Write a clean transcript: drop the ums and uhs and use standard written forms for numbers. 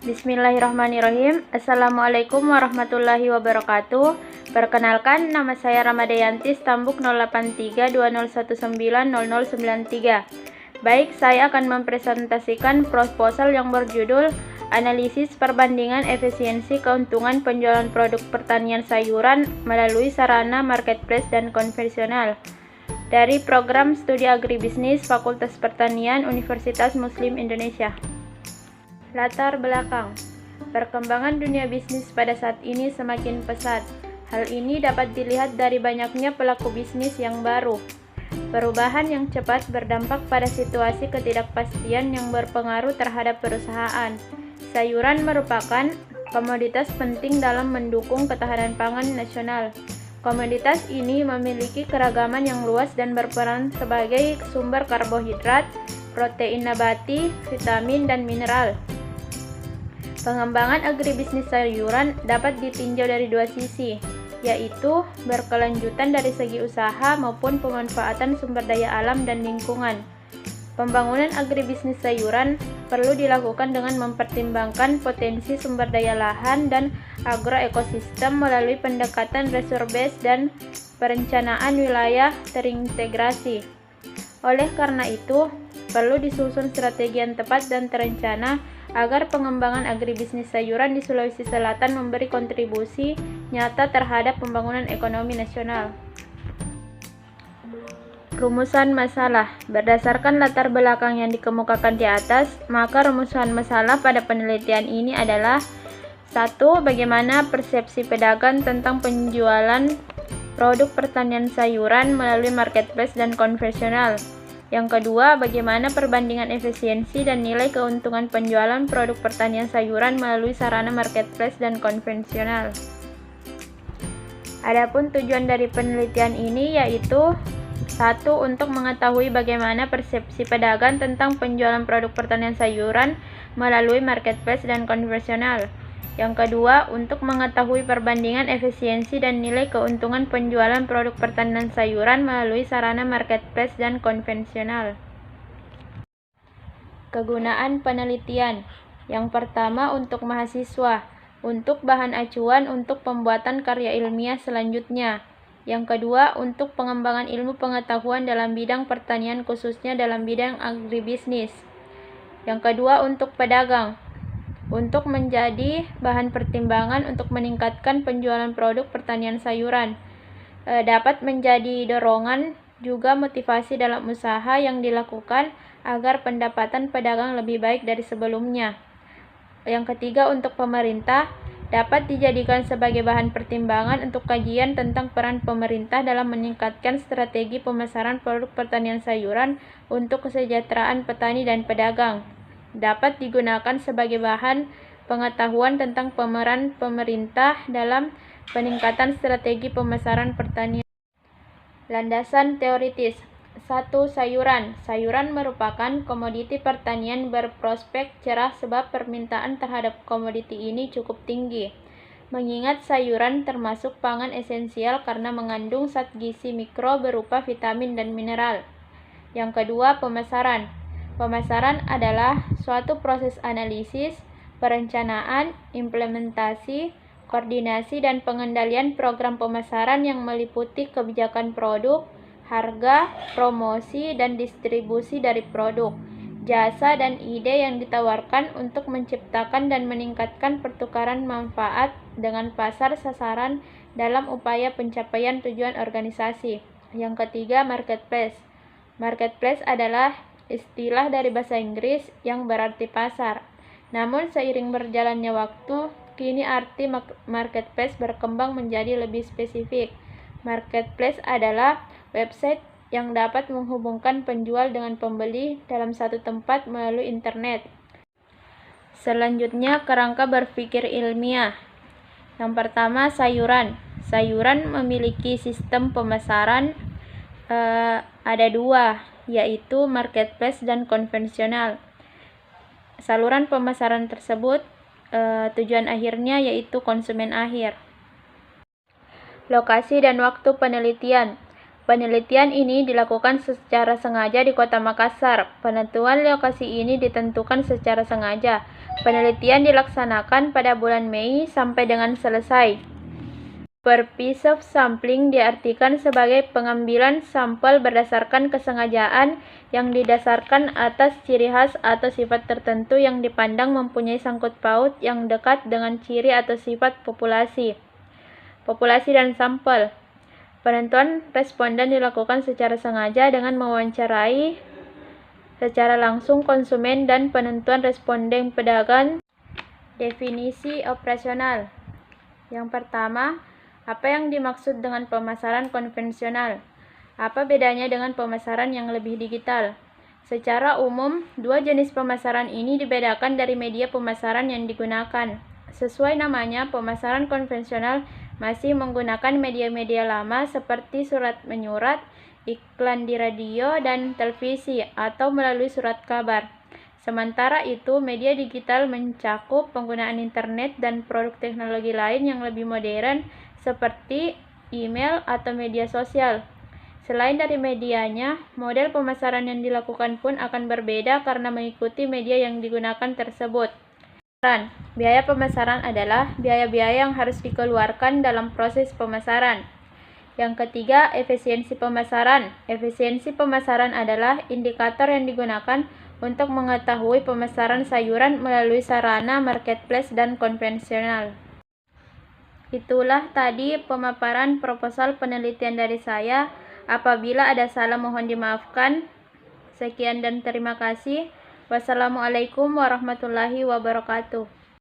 Bismillahirrahmanirrahim. Assalamualaikum warahmatullahi wabarakatuh. Perkenalkan, nama saya Ramadayanti, Stambuk 083201900093. Baik, saya akan mempresentasikan proposal yang berjudul Analisis Perbandingan Efisiensi Keuntungan Penjualan Produk Pertanian Sayuran melalui Sarana Marketplace dan Konvensional dari Program Studi Agribisnis Fakultas Pertanian Universitas Muslim Indonesia. Latar belakang. Perkembangan dunia bisnis pada saat ini semakin pesat. Hal ini dapat dilihat dari banyaknya pelaku bisnis yang baru. Perubahan yang cepat berdampak pada situasi ketidakpastian yang berpengaruh terhadap perusahaan. Sayuran merupakan komoditas penting dalam mendukung ketahanan pangan nasional. Komoditas ini memiliki keragaman yang luas dan berperan sebagai sumber karbohidrat, protein nabati, vitamin, dan mineral. Pengembangan agribisnis sayuran dapat ditinjau dari dua sisi, yaitu berkelanjutan dari segi usaha maupun pemanfaatan sumber daya alam dan lingkungan. Pembangunan agribisnis sayuran perlu dilakukan dengan mempertimbangkan potensi sumber daya lahan dan agroekosistem melalui pendekatan resource based dan perencanaan wilayah terintegrasi. Oleh karena itu, perlu disusun strategi yang tepat dan terencana agar pengembangan agribisnis sayuran di Sulawesi Selatan memberi kontribusi nyata terhadap pembangunan ekonomi nasional. Rumusan masalah. Berdasarkan latar belakang yang dikemukakan di atas, maka rumusan masalah pada penelitian ini adalah: 1. Bagaimana persepsi pedagang tentang penjualan produk pertanian sayuran melalui marketplace dan konvensional. Yang kedua, bagaimana perbandingan efisiensi dan nilai keuntungan penjualan produk pertanian sayuran melalui sarana marketplace dan konvensional. Adapun tujuan dari penelitian ini yaitu: 1. Untuk mengetahui bagaimana persepsi pedagang tentang penjualan produk pertanian sayuran melalui marketplace dan konvensional. Yang kedua, untuk mengetahui perbandingan efisiensi dan nilai keuntungan penjualan produk pertanian sayuran melalui sarana marketplace dan konvensional. Kegunaan penelitian. Yang pertama, untuk mahasiswa, untuk bahan acuan untuk pembuatan karya ilmiah selanjutnya. Yang kedua, untuk pengembangan ilmu pengetahuan dalam bidang pertanian khususnya dalam bidang agribisnis. Yang kedua, untuk pedagang, untuk menjadi bahan pertimbangan untuk meningkatkan penjualan produk pertanian sayuran. Dapat menjadi dorongan juga motivasi dalam usaha yang dilakukan agar pendapatan pedagang lebih baik dari sebelumnya. Yang ketiga, untuk pemerintah, dapat dijadikan sebagai bahan pertimbangan untuk kajian tentang peran pemerintah dalam meningkatkan strategi pemasaran produk pertanian sayuran untuk kesejahteraan petani dan pedagang. Dapat digunakan sebagai bahan pengetahuan tentang pemeran pemerintah dalam peningkatan strategi pemasaran pertanian. Landasan teoritis. 1. Sayuran. Sayuran merupakan komoditi pertanian berprospek cerah sebab permintaan terhadap komoditi ini cukup tinggi. Mengingat sayuran termasuk pangan esensial karena mengandung zat gizi mikro berupa vitamin dan mineral. Yang kedua, pemasaran. Pemasaran adalah suatu proses analisis, perencanaan, implementasi, koordinasi, dan pengendalian program pemasaran yang meliputi kebijakan produk, harga, promosi, dan distribusi dari produk, jasa, dan ide yang ditawarkan untuk menciptakan dan meningkatkan pertukaran manfaat dengan pasar sasaran dalam upaya pencapaian tujuan organisasi. Yang ketiga, marketplace. Marketplace adalah istilah dari bahasa Inggris yang berarti pasar. Namun seiring berjalannya waktu, kini arti marketplace berkembang menjadi lebih spesifik. Marketplace adalah website yang dapat menghubungkan penjual dengan pembeli dalam satu tempat melalui internet. Selanjutnya, kerangka berpikir ilmiah. Yang pertama, sayuran. Sayuran memiliki sistem pemasaran ada dua, yaitu marketplace dan konvensional. Saluran pemasaran tersebut tujuan akhirnya yaitu konsumen akhir. Lokasi dan waktu penelitian. Penelitian ini dilakukan secara sengaja di Kota Makassar. Penentuan lokasi ini ditentukan secara sengaja Penelitian dilaksanakan pada bulan Mei sampai dengan selesai. Purpose of sampling diartikan sebagai pengambilan sampel berdasarkan kesengajaan yang didasarkan atas ciri khas atau sifat tertentu yang dipandang mempunyai sangkut paut yang dekat dengan ciri atau sifat populasi dan sampel. Penentuan responden dilakukan secara sengaja dengan mewawancarai secara langsung konsumen dan penentuan responden pedagang. Definisi operasional. Yang pertama, apa yang dimaksud dengan pemasaran konvensional? Apa bedanya dengan pemasaran yang lebih digital? Secara umum, dua jenis pemasaran ini dibedakan dari media pemasaran yang digunakan. Sesuai namanya, pemasaran konvensional masih menggunakan media-media lama seperti surat menyurat, iklan di radio dan televisi, atau melalui surat kabar. Sementara itu, media digital mencakup penggunaan internet dan produk teknologi lain yang lebih modern seperti email atau media sosial. Selain dari medianya, model pemasaran yang dilakukan pun akan berbeda karena mengikuti media yang digunakan tersebut. Biaya pemasaran adalah biaya-biaya yang harus dikeluarkan dalam proses pemasaran. Yang ketiga, efisiensi pemasaran. Efisiensi pemasaran adalah indikator yang digunakan untuk mengetahui pemasaran sayuran melalui sarana marketplace dan konvensional. Itulah tadi pemaparan proposal penelitian dari saya. Apabila ada salah mohon dimaafkan. Sekian dan terima kasih. Wassalamualaikum warahmatullahi wabarakatuh.